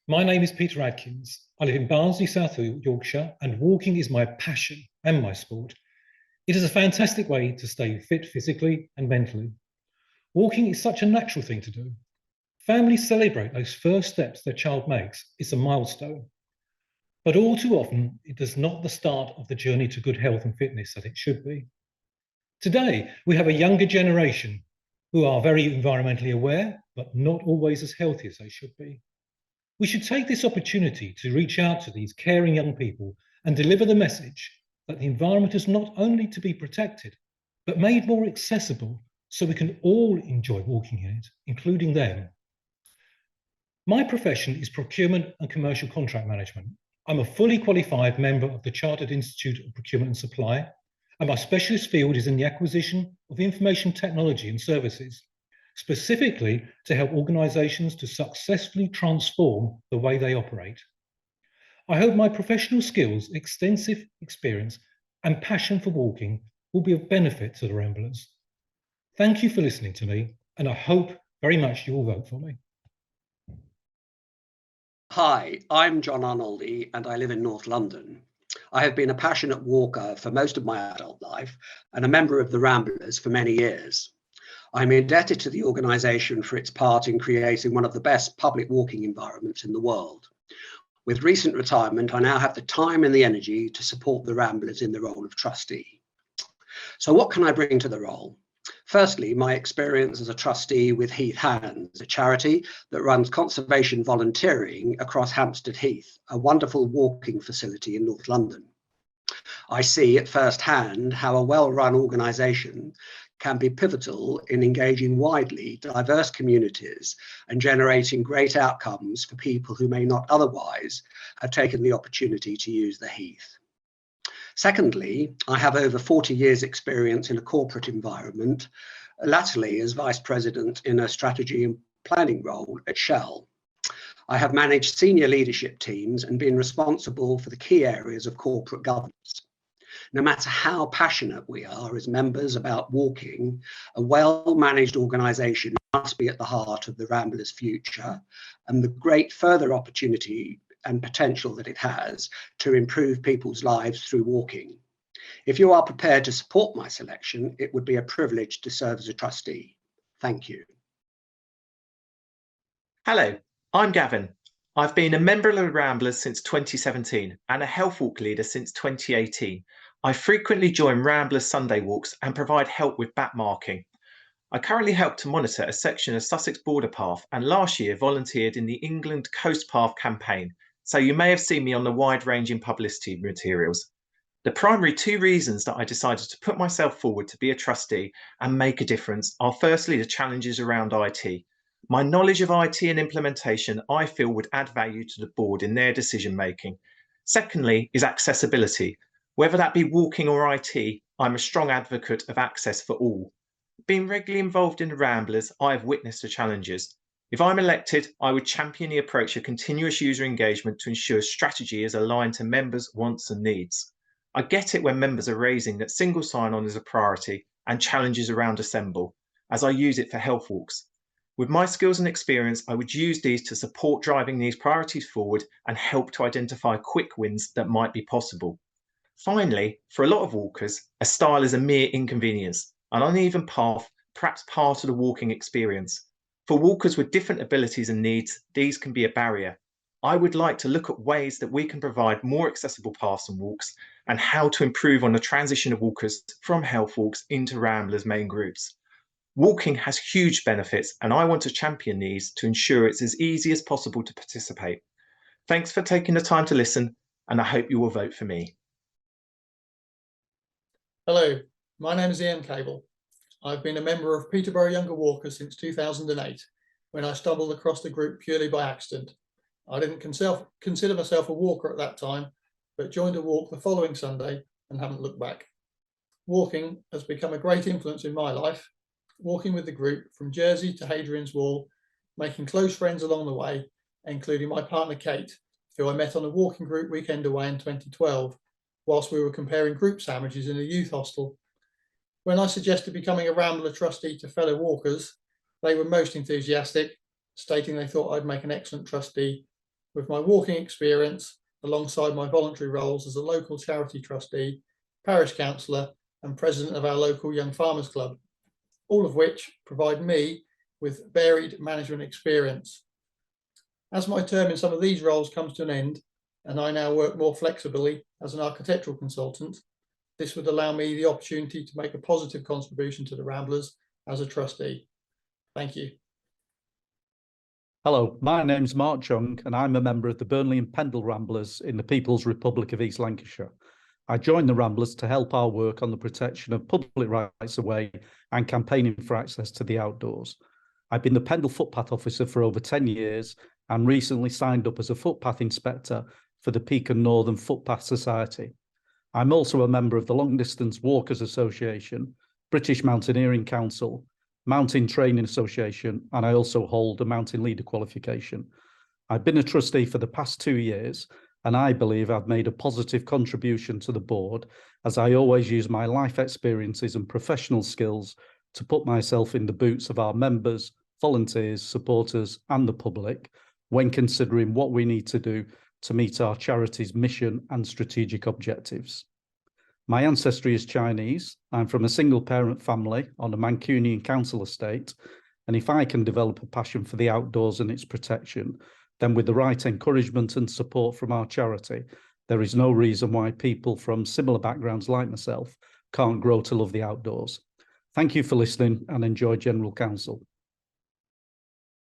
My name is Peter Adkins. I live in Barnsley, South Yorkshire, and walking is my passion and my sport. It is a fantastic way to stay fit physically and mentally. Walking is such a natural thing to do. Families celebrate those first steps their child makes. It's a milestone. But all too often, it is not the start of the journey to good health and fitness that it should be. Today, we have a younger generation who are very environmentally aware, but not always as healthy as they should be. We should take this opportunity to reach out to these caring young people and deliver the message that the environment is not only to be protected, but made more accessible so we can all enjoy walking in it, including them. My profession is procurement and commercial contract management. I'm a fully qualified member of the Chartered Institute of Procurement and Supply, and my specialist field is in the acquisition of information technology and services, specifically to help organisations to successfully transform the way they operate. I hope my professional skills, extensive experience and passion for walking will be of benefit to the Ramblers. Thank you for listening to me, and I hope very much you will vote for me. Hi, I'm John Arnoldi and I live in North London. I have been a passionate walker for most of my adult life and a member of the Ramblers for many years. I'm indebted to the organisation for its part in creating one of the best public walking environments in the world. With recent retirement, I now have the time and the energy to support the Ramblers in the role of trustee. So what can I bring to the role? Firstly, my experience as a trustee with Heath Hands, a charity that runs conservation volunteering across Hampstead Heath, a wonderful walking facility in North London. I see at first hand how a well-run organisation can be pivotal in engaging widely diverse communities and generating great outcomes for people who may not otherwise have taken the opportunity to use the Heath. Secondly, I have over 40 years experience in a corporate environment, latterly as Vice President in a strategy and planning role at Shell. I have managed senior leadership teams and been responsible for the key areas of corporate governance. No matter how passionate we are as members about walking, a well-managed organisation must be at the heart of the Ramblers' future and the great further opportunity and potential that it has to improve people's lives through walking. If you are prepared to support my selection, it would be a privilege to serve as a trustee. Thank you. Hello, I'm Gavin. I've been a member of the Ramblers since 2017 and a health walk leader since 2018. I frequently join Ramblers Sunday walks and provide help with back marking. I currently help to monitor a section of Sussex Border Path and last year volunteered in the England Coast Path campaign, so you may have seen me on the wide-ranging publicity materials. The primary two reasons that I decided to put myself forward to be a trustee and make a difference are firstly the challenges around IT. My knowledge of IT and implementation I feel would add value to the board in their decision making. Secondly is accessibility. Whether that be walking or IT, I'm a strong advocate of access for all. Being regularly involved in the Ramblers, I have witnessed the challenges. If I'm elected, I would champion the approach of continuous user engagement to ensure strategy is aligned to members' wants and needs. I get it when members are raising that single sign-on is a priority and challenges around Assemble, as I use it for health walks. With my skills and experience, I would use these to support driving these priorities forward and help to identify quick wins that might be possible. Finally, for a lot of walkers, a style is a mere inconvenience, an uneven path, perhaps part of the walking experience. For walkers with different abilities and needs, these can be a barrier. I would like to look at ways that we can provide more accessible paths and walks and how to improve on the transition of walkers from health walks into Ramblers main groups. Walking has huge benefits and I want to champion these to ensure it's as easy as possible to participate. Thanks for taking the time to listen and I hope you will vote for me. Hello, my name is Ian Cable. I've been a member of Peterborough Younger Walkers since 2008, when I stumbled across the group purely by accident. I didn't consider myself a walker at that time, but joined a walk the following Sunday and haven't looked back. Walking has become a great influence in my life, walking with the group from Jersey to Hadrian's Wall, making close friends along the way, including my partner Kate, who I met on a walking group weekend away in 2012, whilst we were comparing group sandwiches in a youth hostel. When I suggested becoming a Rambler trustee to fellow walkers, they were most enthusiastic, stating they thought I'd make an excellent trustee With my walking experience, alongside my voluntary roles as a local charity trustee, parish councillor, and president of our local Young Farmers Club, all of which provide me with varied management experience. As my term in some of these roles comes to an end, and I now work more flexibly as an architectural consultant, this would allow me the opportunity to make a positive contribution to the Ramblers as a trustee. Thank you. Hello, my name's Mark Chung and I'm a member of the Burnley and Pendle Ramblers in the People's Republic of East Lancashire. I joined the Ramblers to help our work on the protection of public rights of way and campaigning for access to the outdoors. I've been the Pendle Footpath Officer for over 10 years and recently signed up as a footpath inspector for the Peak and Northern Footpath Society. I'm also a member of the Long Distance Walkers Association, British Mountaineering Council, Mountain Training Association, and I also hold a mountain leader qualification. I've been a trustee for the past 2 years, and I believe I've made a positive contribution to the board, as I always use my life experiences and professional skills to put myself in the boots of our members, volunteers, supporters, and the public when considering what we need to do to meet our charity's mission and strategic objectives. My ancestry is Chinese. I'm from a single parent family on a Mancunian council estate. And if I can develop a passion for the outdoors and its protection, then with the right encouragement and support from our charity, there is no reason why people from similar backgrounds like myself can't grow to love the outdoors. Thank you for listening and enjoy General Counsel.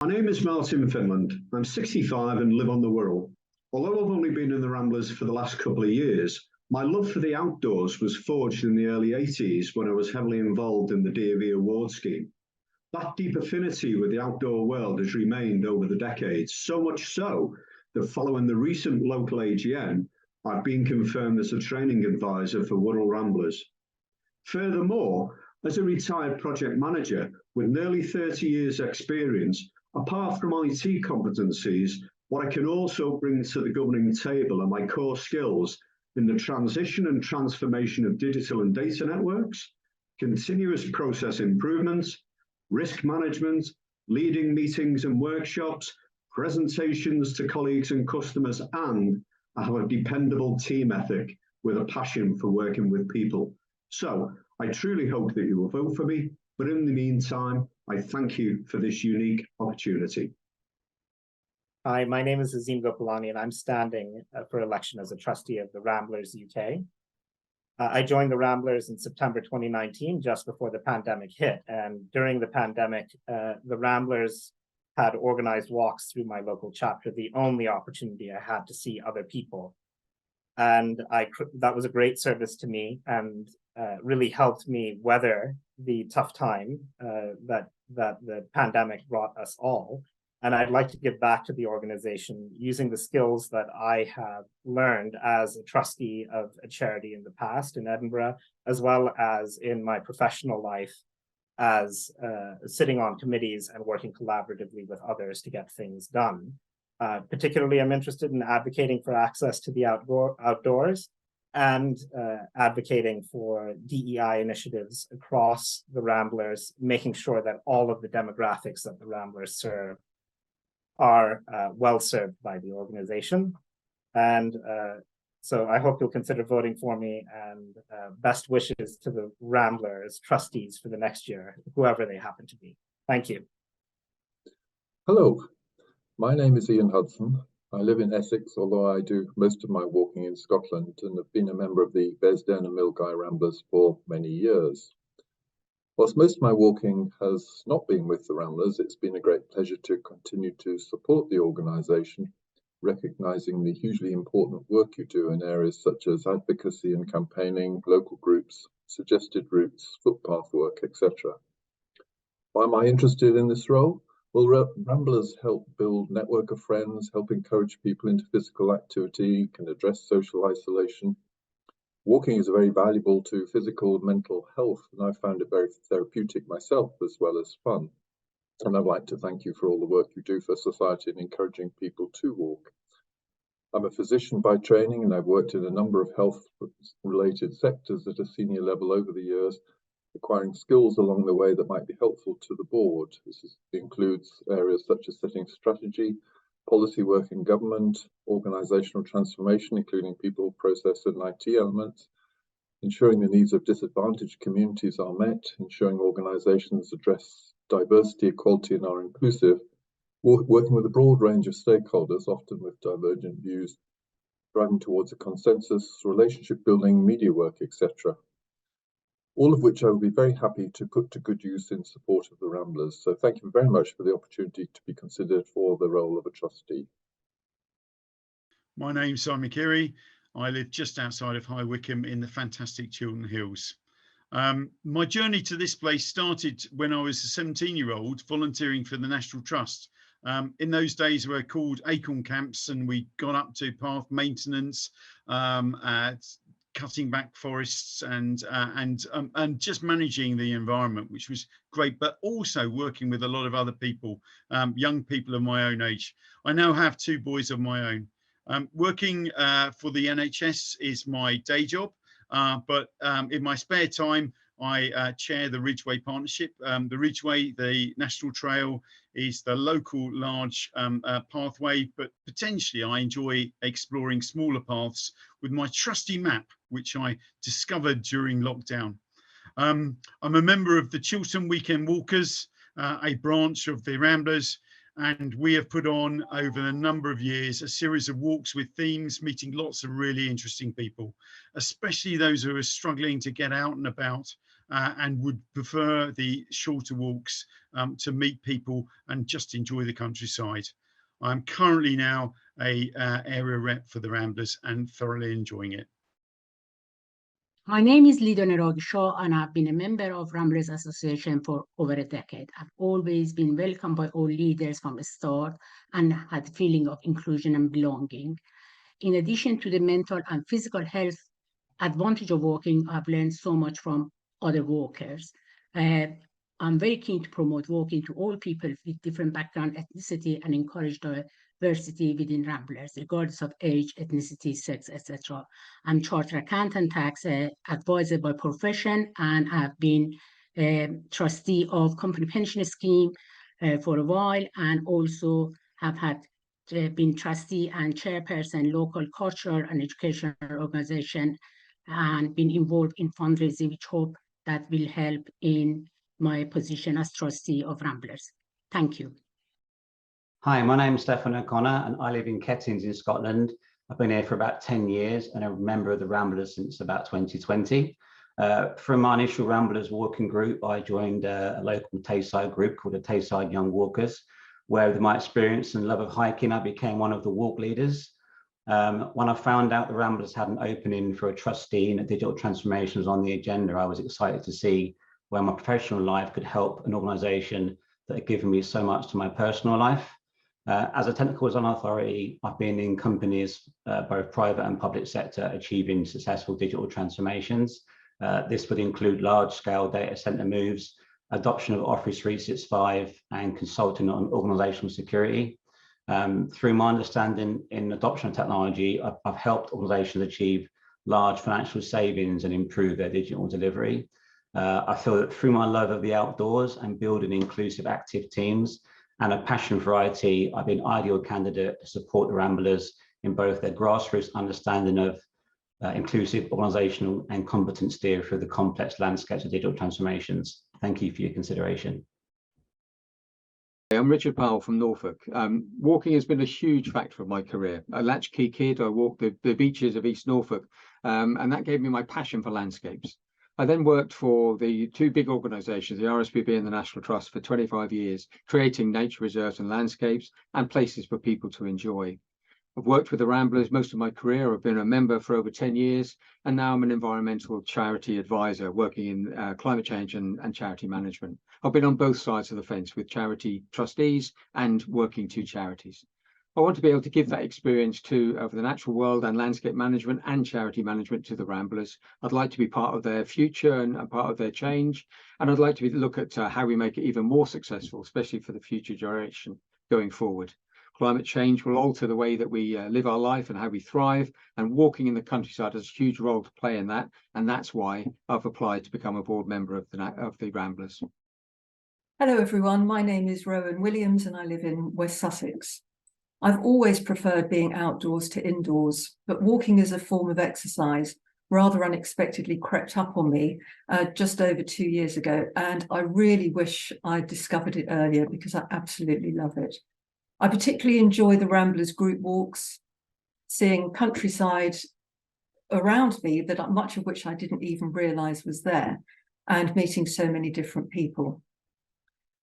My name is Martin Finland. I'm 65 and live on the Wirral. Although I've only been in the Ramblers for the last couple of years, my love for the outdoors was forged in the early 80s when I was heavily involved in the DAV award scheme. That deep affinity with the outdoor world has remained over the decades, so much so that following the recent local AGM, I've been confirmed as a training advisor for Wirral Ramblers. Furthermore, as a retired project manager with nearly 30 years experience, apart from IT competencies, what I can also bring to the governing table are my core skills in the transition and transformation of digital and data networks, continuous process improvements, risk management, leading meetings and workshops, presentations to colleagues and customers, and I have a dependable team ethic with a passion for working with people. So I truly hope that you will vote for me, but in the meantime, I thank you for this unique opportunity. Hi, my name is Azim Gopalani, and I'm standing for election as a trustee of the Ramblers UK. I joined the Ramblers in September 2019, just before the pandemic hit. And during the pandemic, the Ramblers had organized walks through my local chapter, the only opportunity I had to see other people. And that was a great service to me and really helped me weather the tough time that the pandemic brought us all. And I'd like to give back to the organization using the skills that I have learned as a trustee of a charity in the past in Edinburgh, as well as in my professional life as sitting on committees and working collaboratively with others to get things done. Particularly, I'm interested in advocating for access to the outdoors and advocating for DEI initiatives across the Ramblers, making sure that all of the demographics that the Ramblers serve are well served by the organization. And so I hope you'll consider voting for me, and best wishes to the Ramblers trustees for the next year, whoever they happen to be. Thank you. Hello, my name is Ian Hudson. I live in Essex, although I do most of my walking in Scotland and have been a member of the Bearsden and Milngavie Ramblers for many years. Whilst most of my walking has not been with the Ramblers, it's been a great pleasure to continue to support the organisation, recognising the hugely important work you do in areas such as advocacy and campaigning, local groups, suggested routes, footpath work, etc. Why am I interested in this role? Well, Ramblers help build a network of friends, help encourage people into physical activity, can address social isolation. Walking is very valuable to physical and mental health, and I found it very therapeutic myself as well as fun. And I'd like to thank you for all the work you do for society in encouraging people to walk. I'm a physician by training, and I've worked in a number of health-related sectors at a senior level over the years, acquiring skills along the way that might be helpful to the board. This includes areas such as setting strategy, policy work in government, organisational transformation, including people, process and IT elements, ensuring the needs of disadvantaged communities are met, ensuring organisations address diversity, equality and are inclusive, working with a broad range of stakeholders, often with divergent views, driving towards a consensus, relationship building, media work, etc. All of which I will be very happy to put to good use in support of the Ramblers. So thank you very much for the opportunity to be considered for the role of a trustee. My name's Simon Keary. I live just outside of High Wycombe in the fantastic Chiltern Hills. My journey to this place started when I was a 17-year-old volunteering for the National Trust. In those days, we were called acorn camps, and we got up to path maintenance, cutting back forests, and just managing the environment, which was great, but also working with a lot of other people, young people of my own age. I now have 2 boys of my own. Working for the NHS is my day job, but in my spare time, I chair the Ridgeway Partnership. The Ridgeway, the National Trail, is the local large pathway, but potentially I enjoy exploring smaller paths with my trusty map, which I discovered during lockdown. I'm a member of the Chiltern Weekend Walkers, a branch of the Ramblers, and we have put on over a number of years a series of walks with themes, meeting lots of really interesting people, especially those who are struggling to get out and about and would prefer the shorter walks to meet people and just enjoy the countryside. I'm currently now a area rep for the Ramblers and thoroughly enjoying it. My name is Lido Nerogi-Shaw, and I've been a member of Ramblers Association for over a decade. I've always been welcomed by all leaders from the start and had a feeling of inclusion and belonging. In addition to the mental and physical health advantage of walking, I've learned so much from other walkers. I'm very keen to promote walking to all people with different background, ethnicity, and encourage diversity within Ramblers, regardless of age, ethnicity, sex, etc. I'm chartered accountant, tax advisor by profession, and I've been trustee of company pension scheme for a while, and also have had been trustee and chairperson local cultural and educational organization, and been involved in fundraising, which hope that will help in my position as trustee of Ramblers. Thank you. Hi, my name is Stefan O'Connor and I live in Kettings in Scotland. I've been here for about 10 years and a member of the Ramblers since about 2020. From my initial Ramblers walking group, I joined a local Tayside group called the Tayside Young Walkers, where with my experience and love of hiking, I became one of the walk leaders. When I found out the Ramblers had an opening for a trustee and that digital transformation was on the agenda, I was excited to see where my professional life could help an organisation that had given me so much to my personal life. As a technical design authority, I've been in companies, both private and public sector, achieving successful digital transformations. This would include large-scale data centre moves, adoption of Office 365, and consulting on organisational security. Through my understanding in adoption of technology, I've helped organisations achieve large financial savings and improve their digital delivery. I feel that through my love of the outdoors and building inclusive, active teams and a passion for IT, I've been an ideal candidate to support the Ramblers in both their grassroots understanding of inclusive organisational and competent steer through the complex landscapes of digital transformations. Thank you for your consideration. I'm Richard Powell from Norfolk. Walking has been a huge factor of my career. A latchkey kid, I walked the beaches of East Norfolk, and that gave me my passion for landscapes. I then worked for the 2 big organisations, the RSPB and the National Trust, for 25 years, creating nature reserves and landscapes and places for people to enjoy. I've worked with the Ramblers most of my career. I've been a member for over 10 years, and now I'm an environmental charity advisor working in climate change and charity management. I've been on both sides of the fence with charity trustees and working to charities. I want to be able to give that experience to the natural world and landscape management and charity management to the Ramblers. I'd like to be part of their future and part of their change. And I'd like to look at how we make it even more successful, especially for the future generation going forward. Climate change will alter the way that we live our life and how we thrive. And walking in the countryside has a huge role to play in that. And that's why I've applied to become a board member of the Ramblers. Hello, everyone. My name is Rowan Williams and I live in West Sussex. I've always preferred being outdoors to indoors, but walking as a form of exercise rather unexpectedly crept up on me just over 2 years ago, and I really wish I'd discovered it earlier because I absolutely love it. I particularly enjoy the Ramblers group walks, seeing countryside around me that much of which I didn't even realise was there, and meeting so many different people.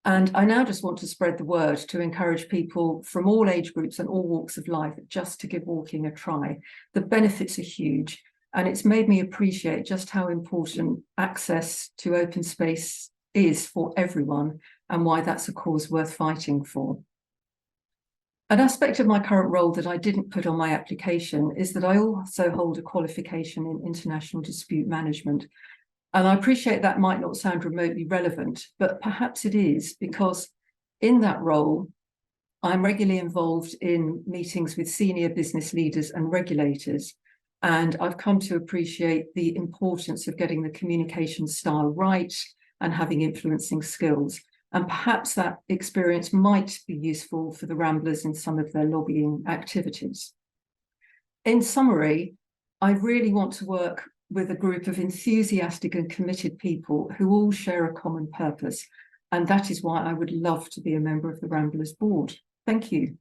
And I now just want to spread the word to encourage people from all age groups and all walks of life just to give walking a try. The benefits are huge, and it's made me appreciate just how important access to open space is for everyone and why that's a cause worth fighting for. An aspect of my current role that I didn't put on my application is that I also hold a qualification in international dispute management. And I appreciate that might not sound remotely relevant, but perhaps it is, because in that role, I'm regularly involved in meetings with senior business leaders and regulators. And I've come to appreciate the importance of getting the communication style right and having influencing skills. And perhaps that experience might be useful for the Ramblers in some of their lobbying activities. In summary, I really want to work with a group of enthusiastic and committed people who all share a common purpose. And that is why I would love to be a member of the Ramblers board. Thank you.